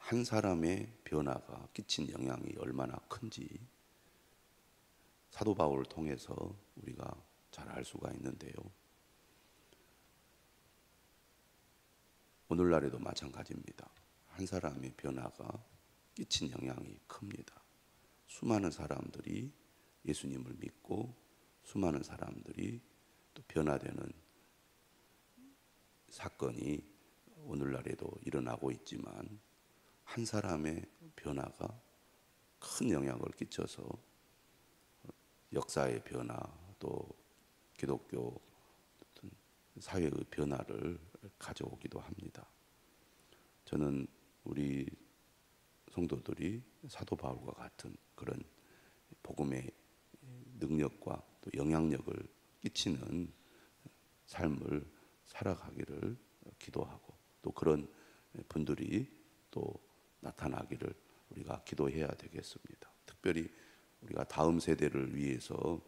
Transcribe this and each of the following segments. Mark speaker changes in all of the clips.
Speaker 1: 한 사람의 변화가 끼친 영향이 얼마나 큰지 사도 바울을 통해서 우리가 잘 알 수가 있는데요. 오늘날에도 마찬가지입니다. 한 사람의 변화가 끼친 영향이 큽니다. 수많은 사람들이 예수님을 믿고 수많은 사람들이 또 변화되는 사건이 오늘날에도 일어나고 있지만 한 사람의 변화가 큰 영향을 끼쳐서 역사의 변화 또 기독교 사회의 변화를 가져오기도 합니다. 저는 우리 성도들이 사도 바울과 같은 그런 복음의 능력과 또 영향력을 끼치는 삶을 살아가기를 기도하고 또 그런 분들이 또 나타나기를 우리가 기도해야 되겠습니다. 특별히 우리가 다음 세대를 위해서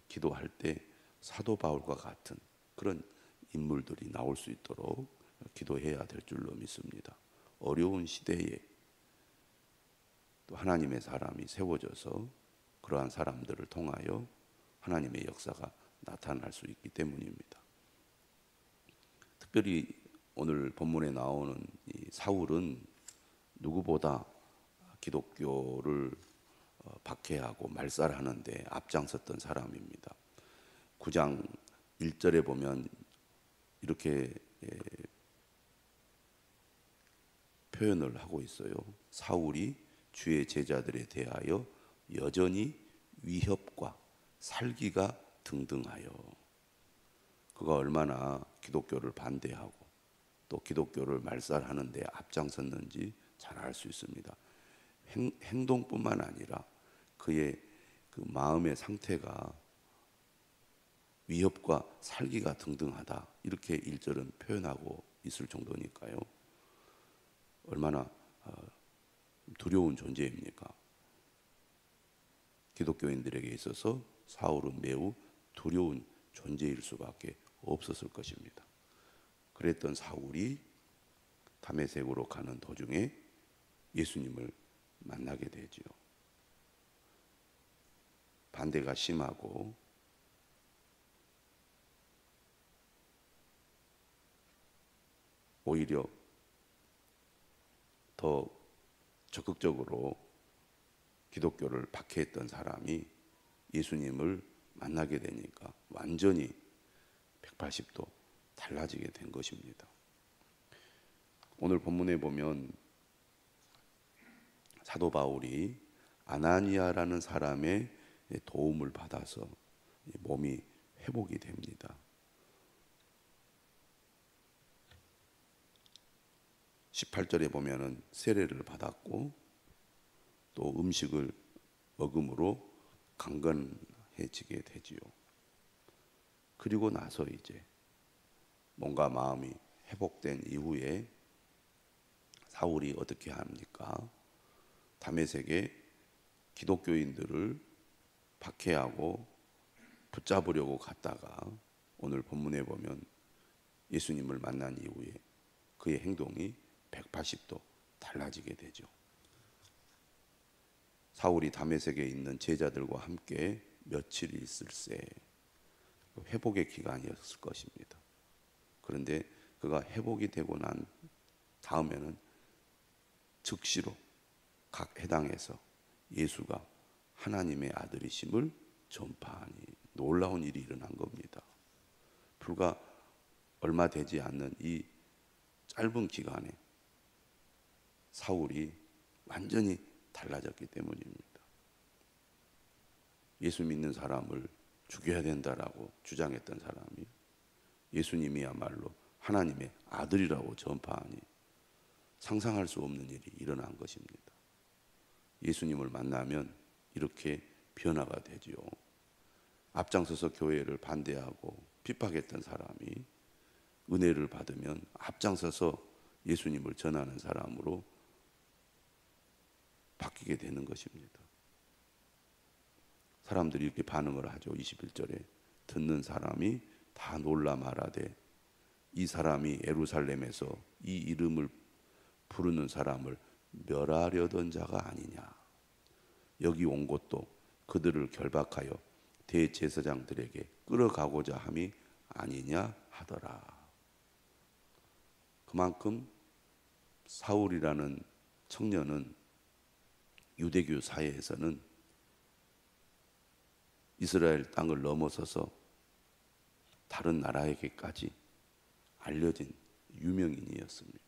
Speaker 1: 기도할 때 사도 바울과 같은 그런 인물들이 나올 수 있도록 기도해야 될 줄로 믿습니다. 어려운 시대에 또 하나님의 사람이 세워져서 그러한 사람들을 통하여 하나님의 역사가 나타날 수 있기 때문입니다. 특별히 오늘 본문에 나오는 이 사울은 누구보다 기독교를 박해하고 말살하는 데 앞장섰던 사람입니다. 9장 1절에 보면 이렇게 표현을 하고 있어요. 사울이 주의 제자들에 대하여 여전히 위협과 살기가 등등하여. 그가 얼마나 기독교를 반대하고 또 기독교를 말살하는 데 앞장섰는지 잘 알 수 있습니다. 행동뿐만 아니라 그의 그 마음의 상태가 위협과 살기가 등등하다 이렇게 1절은 표현하고 있을 정도니까요. 얼마나 두려운 존재입니까? 기독교인들에게 있어서 사울은 매우 두려운 존재일 수밖에 없었을 것입니다. 그랬던 사울이 다메섹으로 가는 도중에 예수님을 만나게 되지요. 반대가 심하고 오히려 더 적극적으로 기독교를 박해했던 사람이 예수님을 만나게 되니까 완전히 180도 달라지게 된 것입니다. 오늘 본문에 보면 사도 바울이 아나니아라는 사람의 도움을 받아서 몸이 회복이 됩니다. 18절에 보면은 세례를 받았고 또 음식을 먹음으로 강건해지게 되지요. 그리고 나서 이제 뭔가 마음이 회복된 이후에 사울이 어떻게 합니까? 다메섹에 기독교인들을 박해하고 붙잡으려고 갔다가 오늘 본문에 보면 예수님을 만난 이후에 그의 행동이 180도 달라지게 되죠. 사울이 다메섹에 있는 제자들과 함께 며칠 있을새 회복의 기간이었을 것입니다. 그런데 그가 회복이 되고 난 다음에는 즉시로 각 해당에서 예수가 하나님의 아들이심을 전파하니 놀라운 일이 일어난 겁니다. 불과 얼마 되지 않는 이 짧은 기간에 사울이 완전히 달라졌기 때문입니다. 예수 믿는 사람을 죽여야 된다라고 주장했던 사람이 예수님이야말로 하나님의 아들이라고 전파하니 상상할 수 없는 일이 일어난 것입니다. 예수님을 만나면 이렇게 변화가 되지요. 앞장서서 교회를 반대하고 핍박했던 사람이 은혜를 받으면 앞장서서 예수님을 전하는 사람으로 바뀌게 되는 것입니다. 사람들이 이렇게 반응을 하죠. 21절에 듣는 사람이 다 놀라 말하되 이 사람이 예루살렘에서 이 이름을 부르는 사람을 멸하려던 자가 아니냐. 여기 온 것도 그들을 결박하여 대제사장들에게 끌어가고자 함이 아니냐 하더라. 그만큼 사울이라는 청년은 유대교 사회에서는 이스라엘 땅을 넘어서서 다른 나라에게까지 알려진 유명인이었습니다.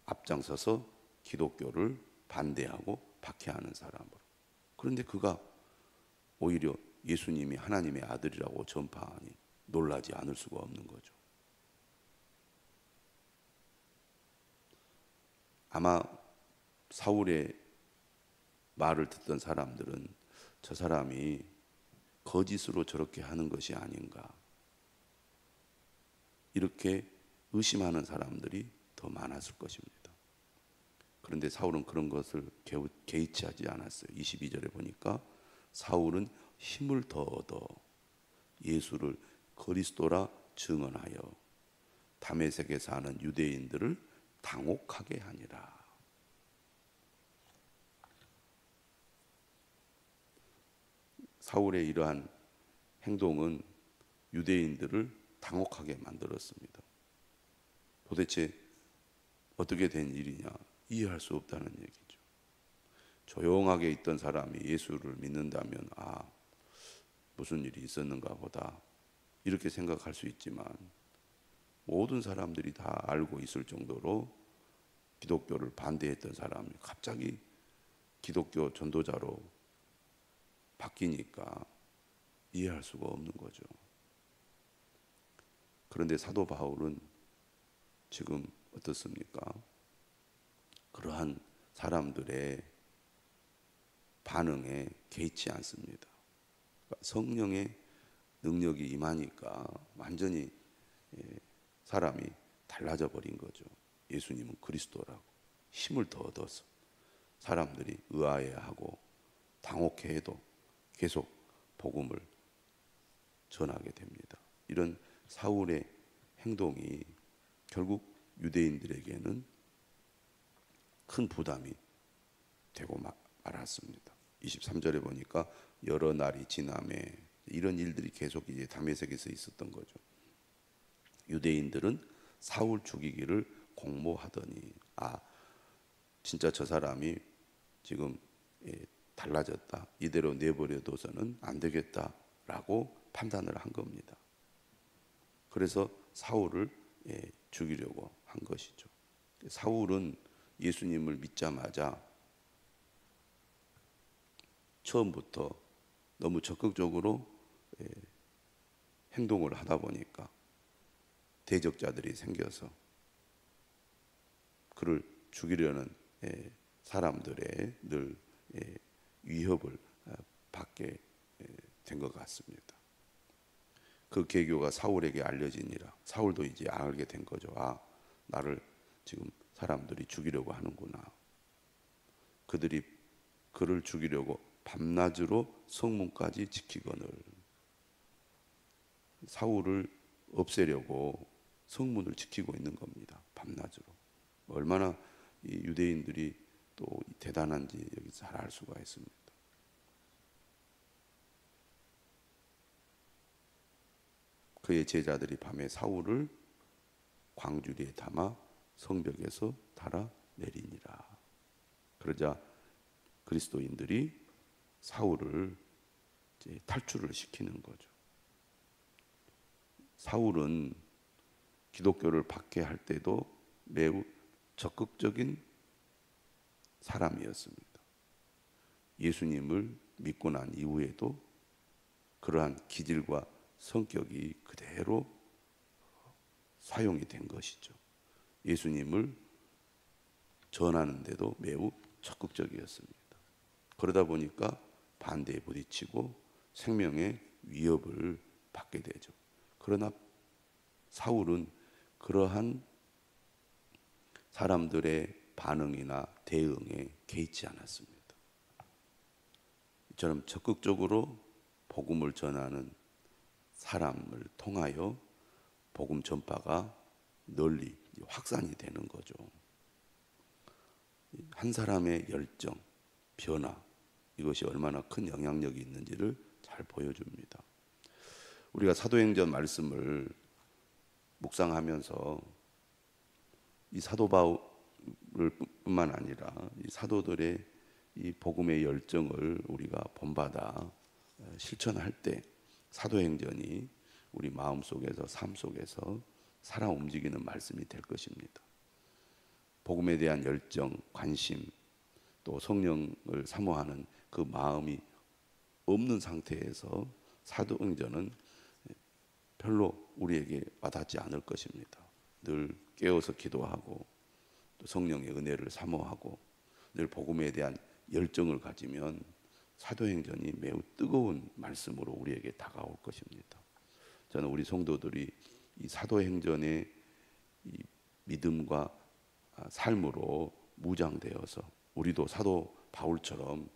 Speaker 1: 앞장서서 기독교를 반대하고 박해하는 사람으로. 그런데 그가 오히려 예수님이 하나님의 아들이라고 전파하니 놀라지 않을 수가 없는 거죠. 아마 사울의 말을 듣던 사람들은 저 사람이 거짓으로 저렇게 하는 것이 아닌가, 이렇게 의심하는 사람들이 더 많았을 것입니다. 그런데 사울은 그런 것을 개의치 하지 않았어요. 22절에 보니까 사울은 힘을 더 얻어 예수를 그리스도라 증언하여 다메섹에 사는 유대인들을 당혹하게 하니라. 사울의 이러한 행동은 유대인들을 당혹하게 만들었습니다. 도대체 어떻게 된 일이냐, 이해할 수 없다는 얘기죠. 조용하게 있던 사람이 예수를 믿는다면 무슨 일이 있었는가 보다, 이렇게 생각할 수 있지만 모든 사람들이 다 알고 있을 정도로 기독교를 반대했던 사람이 갑자기 기독교 전도자로 바뀌니까 이해할 수가 없는 거죠. 그런데 사도 바울은 지금 어떻습니까? 그러한 사람들의 반응에 개의치 않습니다. 성령의 능력이 임하니까 완전히 사람이 달라져 버린 거죠. 예수님은 그리스도라고 힘을 더 얻어서 사람들이 의아해하고 당혹해해도 계속 복음을 전하게 됩니다. 이런 사울의 행동이 결국 유대인들에게는 큰 부담이 되고 말았습니다. 23절에 보니까 여러 날이 지남에 이런 일들이 계속 이제 다메섹에서 있었던 거죠. 유대인들은 사울 죽이기를 공모하더니 진짜 저 사람이 지금 달라졌다, 이대로 내버려둬서는 안 되겠다라고 판단을 한 겁니다. 그래서 사울을 죽이려고 한 것이죠. 사울은 예수님을 믿자마자 처음부터 너무 적극적으로 행동을 하다 보니까 대적자들이 생겨서 그를 죽이려는 사람들의 늘 위협을 받게 된 것 같습니다. 그 계교가 사울에게 알려지니라. 사울도 이제 알게 된 거죠. 나를 지금 사람들이 죽이려고 하는구나. 그들이 그를 죽이려고 밤낮으로 성문까지 지키거늘. 사울을 없애려고 성문을 지키고 있는 겁니다. 밤낮으로. 얼마나 이 유대인들이 또 대단한지 여기 잘 알 수가 있습니다. 그의 제자들이 밤에 사울을 광주리에 담아 성벽에서 달아 내리니라. 그러자 그리스도인들이 사울을 이제 탈출을 시키는 거죠. 사울은 기독교를 박해할 때도 매우 적극적인 사람이었습니다. 예수님을 믿고 난 이후에도 그러한 기질과 성격이 그대로 사용이 된 것이죠. 예수님을 전하는데도 매우 적극적이었습니다. 그러다 보니까 반대에 부딪히고 생명의 위협을 받게 되죠. 그러나 사울은 그러한 사람들의 반응이나 대응에 개의치 않았습니다. 이처럼 적극적으로 복음을 전하는 사람을 통하여 복음 전파가 널리 확산이 되는 거죠. 한 사람의 열정, 변화, 이것이 얼마나 큰 영향력이 있는지를 잘 보여줍니다. 우리가 사도행전 말씀을 묵상하면서 이 사도 바울을 뿐만 아니라 이 사도들의 이 복음의 열정을 우리가 본받아 실천할 때 사도행전이 우리 마음 속에서, 삶 속에서 살아 움직이는 말씀이 될 것입니다. 복음에 대한 열정, 관심, 또 성령을 사모하는 그 마음이 없는 상태에서 사도행전은 별로 우리에게 와닿지 않을 것입니다. 늘 깨어서 기도하고 또 성령의 은혜를 사모하고 늘 복음에 대한 열정을 가지면 사도행전이 매우 뜨거운 말씀으로 우리에게 다가올 것입니다. 저는 우리 성도들이 이 사도행전의 이 믿음과 삶으로 무장되어서 우리도 사도 바울처럼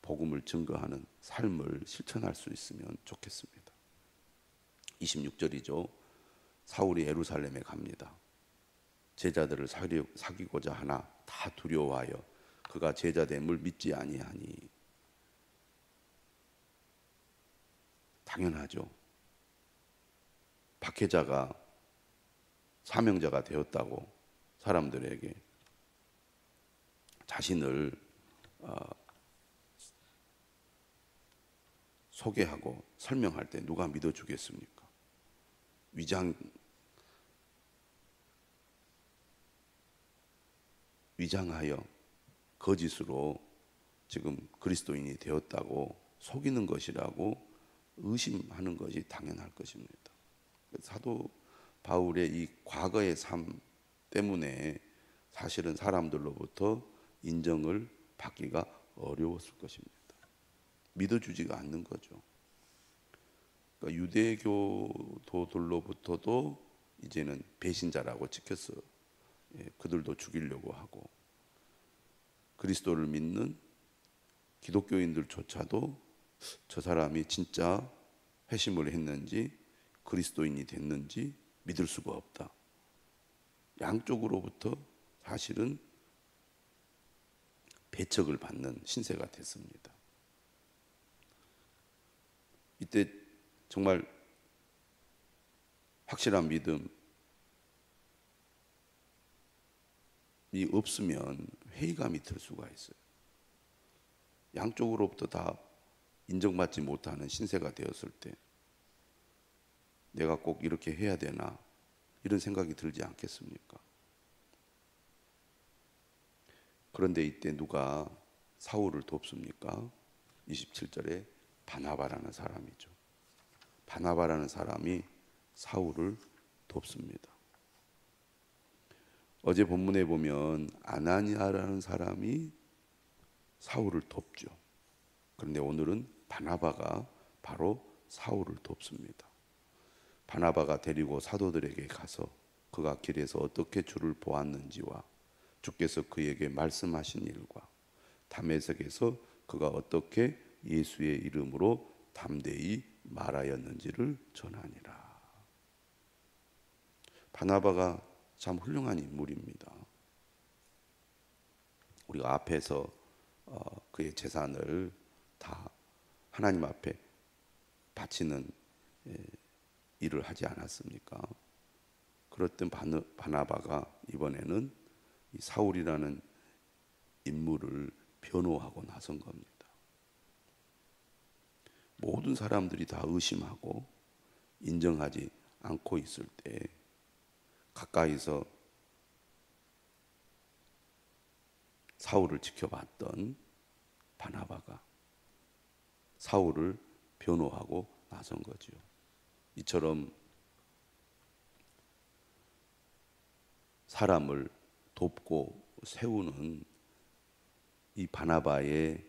Speaker 1: 복음을 증거하는 삶을 실천할 수 있으면 좋겠습니다. 26절이죠. 사울이 예루살렘에 갑니다. 제자들을 사귀고자 하나 다 두려워하여 그가 제자됨을 믿지 아니하니. 당연하죠. 박해자가 사명자가 되었다고 사람들에게 자신을 소개하고 설명할 때 누가 믿어주겠습니까? 위장하여 거짓으로 지금 그리스도인이 되었다고 속이는 것이라고 의심하는 것이 당연할 것입니다. 사도 바울의 이 과거의 삶 때문에 사실은 사람들로부터 인정을 받기가 어려웠을 것입니다. 믿어주지가 않는 거죠. 그러니까 유대교도들로부터도 이제는 배신자라고 찍혔어. 그들도 죽이려고 하고, 그리스도를 믿는 기독교인들조차도 저 사람이 진짜 회심을 했는지 그리스도인이 됐는지 믿을 수가 없다. 양쪽으로부터 사실은 배척을 받는 신세가 됐습니다. 이때 정말 확실한 믿음이 없으면 회의감이 들 수가 있어요. 양쪽으로부터 다 인정받지 못하는 신세가 되었을 때 내가 꼭 이렇게 해야 되나 이런 생각이 들지 않겠습니까? 그런데 이때 누가 사울을 돕습니까? 27절에 바나바라는 사람이죠. 바나바라는 사람이 사울을 돕습니다. 어제 본문에 보면 아나니아라는 사람이 사울을 돕죠. 그런데 오늘은 바나바가 바로 사울을 돕습니다. 바나바가 데리고 사도들에게 가서 그가 길에서 어떻게 주를 보았는지와 주께서 그에게 말씀하신 일과 다메섹에서 그가 어떻게 예수의 이름으로 담대히 말하였는지를 전하니라. 바나바가 참 훌륭한 인물입니다. 우리가 앞에서 그의 재산을 다 하나님 앞에 바치는 일을 하지 않았습니까? 그랬던 바나바가 이번에는 이 사울이라는 인물을 변호하고 나선 겁니다. 모든 사람들이 다 의심하고 인정하지 않고 있을 때 가까이서 사울을 지켜봤던 바나바가 사울을 변호하고 나선 거죠. 이처럼 사람을 돕고 세우는 이 바나바의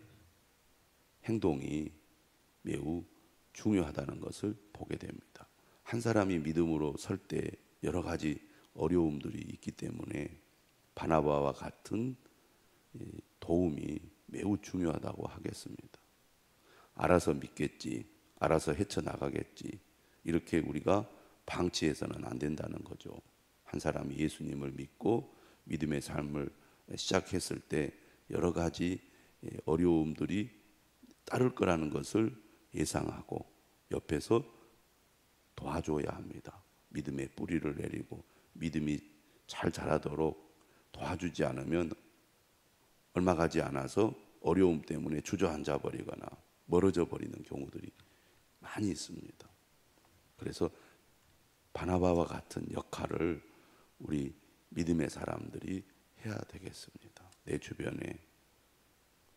Speaker 1: 행동이 매우 중요하다는 것을 보게 됩니다. 한 사람이 믿음으로 설 때 여러 가지 어려움들이 있기 때문에 바나바와 같은 도움이 매우 중요하다고 하겠습니다. 알아서 믿겠지, 알아서 헤쳐나가겠지, 이렇게 우리가 방치해서는 안 된다는 거죠. 한 사람이 예수님을 믿고 믿음의 삶을 시작했을 때 여러 가지 어려움들이 따를 거라는 것을 예상하고 옆에서 도와줘야 합니다. 믿음의 뿌리를 내리고 믿음이 잘 자라도록 도와주지 않으면 얼마 가지 않아서 어려움 때문에 주저앉아 버리거나 멀어져 버리는 경우들이 많이 있습니다. 그래서 바나바와 같은 역할을 우리 믿음의 사람들이 해야 되겠습니다. 내 주변에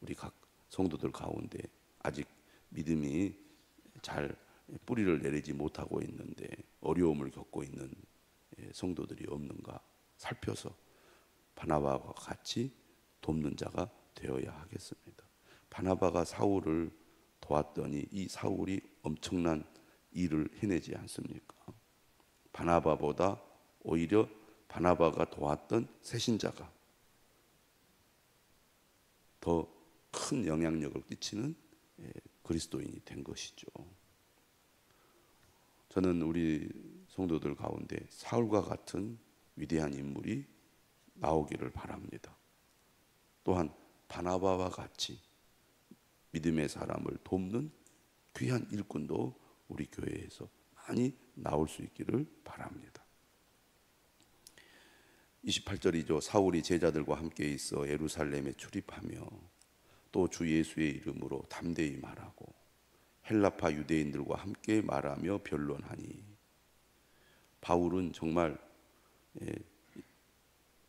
Speaker 1: 우리 각 성도들 가운데 아직 믿음이 잘 뿌리를 내리지 못하고 있는데 어려움을 겪고 있는 성도들이 없는가 살펴서 바나바와 같이 돕는 자가 되어야 하겠습니다. 바나바가 사울을 도왔더니 이 사울이 엄청난 일을 해내지 않습니까? 바나바보다 오히려 바나바가 도왔던 새신자가 더 큰 영향력을 끼치는 그리스도인이 된 것이죠. 저는 우리 성도들 가운데 사울과 같은 위대한 인물이 나오기를 바랍니다. 또한 바나바와 같이 믿음의 사람을 돕는 귀한 일꾼도 우리 교회에서 많이 나올 수 있기를 바랍니다. 28절이죠. 사울이 제자들과 함께 있어 예루살렘에 출입하며 또 주 예수의 이름으로 담대히 말하고 헬라파 유대인들과 함께 말하며 변론하니 바울은 정말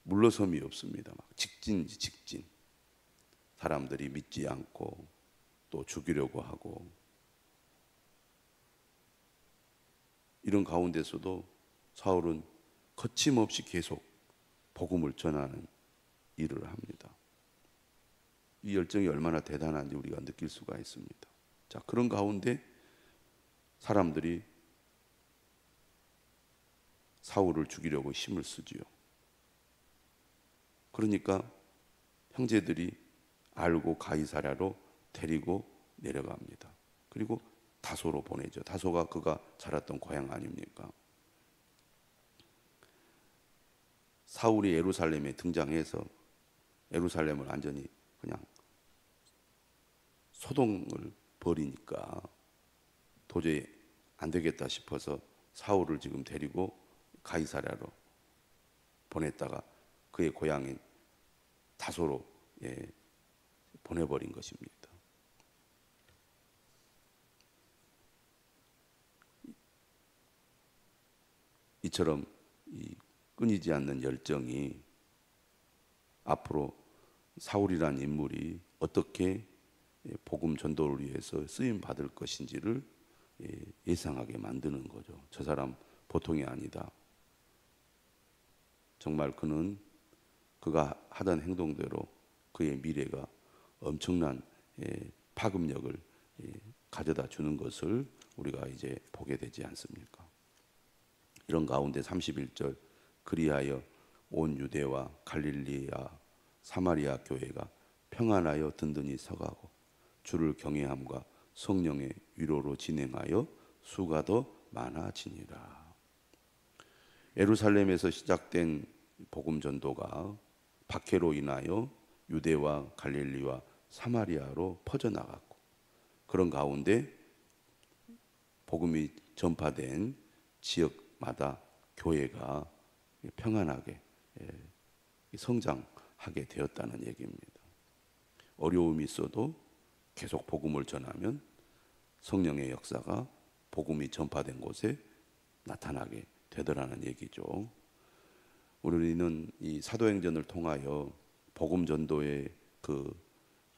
Speaker 1: 물러섬이 없습니다. 막 직진이지 직진. 사람들이 믿지 않고 또 죽이려고 하고 이런 가운데서도 사울은 거침없이 계속 복음을 전하는 일을 합니다. 이 열정이 얼마나 대단한지 우리가 느낄 수가 있습니다. 자, 그런 가운데 사람들이 사울을 죽이려고 힘을 쓰지요. 그러니까 형제들이 알고 가이사랴로 데리고 내려갑니다. 그리고 다소로 보내죠. 다소가 그가 자랐던 고향 아닙니까? 사울이 예루살렘에 등장해서 예루살렘을 완전히 그냥 소동을 벌이니까 도저히 안 되겠다 싶어서 사울을 지금 데리고 가이사랴로 보냈다가 그의 고향인 다소로 보내버린 것입니다. 이처럼 이 끊이지 않는 열정이 앞으로 사울이라는 인물이 어떻게 복음 전도를 위해서 쓰임 받을 것인지를 예상하게 만드는 거죠. 저 사람 보통이 아니다. 정말 그는 그가 하던 행동대로 그의 미래가 엄청난 파급력을 가져다 주는 것을 우리가 이제 보게 되지 않습니까? 이런 가운데 31절 그리하여 온 유대와 갈릴리와 사마리아 교회가 평안하여 든든히 서가고 주를 경외함과 성령의 위로로 진행하여 수가 더 많아지니라. 예루살렘에서 시작된 복음 전도가 박해로 인하여 유대와 갈릴리와 사마리아로 퍼져나갔고 그런 가운데 복음이 전파된 지역마다 교회가 평안하게 성장하게 되었다는 얘기입니다. 어려움이 있어도 계속 복음을 전하면 성령의 역사가 복음이 전파된 곳에 나타나게 되더라는 얘기죠. 우리는 이 사도행전을 통하여 복음 전도의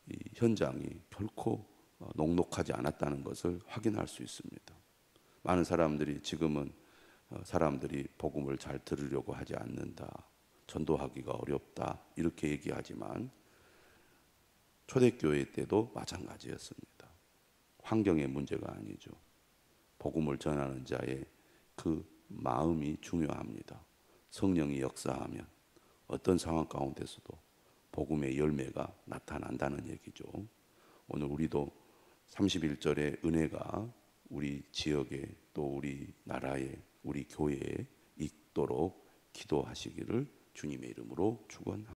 Speaker 1: 이 현장이 결코 녹록하지 않았다는 것을 확인할 수 있습니다. 많은 사람들이 지금은 사람들이 복음을 잘 들으려고 하지 않는다, 전도하기가 어렵다 이렇게 얘기하지만 초대교회 때도 마찬가지였습니다. 환경의 문제가 아니죠. 복음을 전하는 자의 그 마음이 중요합니다. 성령이 역사하면 어떤 상황 가운데서도 복음의 열매가 나타난다는 얘기죠. 오늘 우리도 31절의 은혜가 우리 지역에 또 우리 나라에 우리 교회에 있도록 기도하시기를 주님의 이름으로 축원합니다.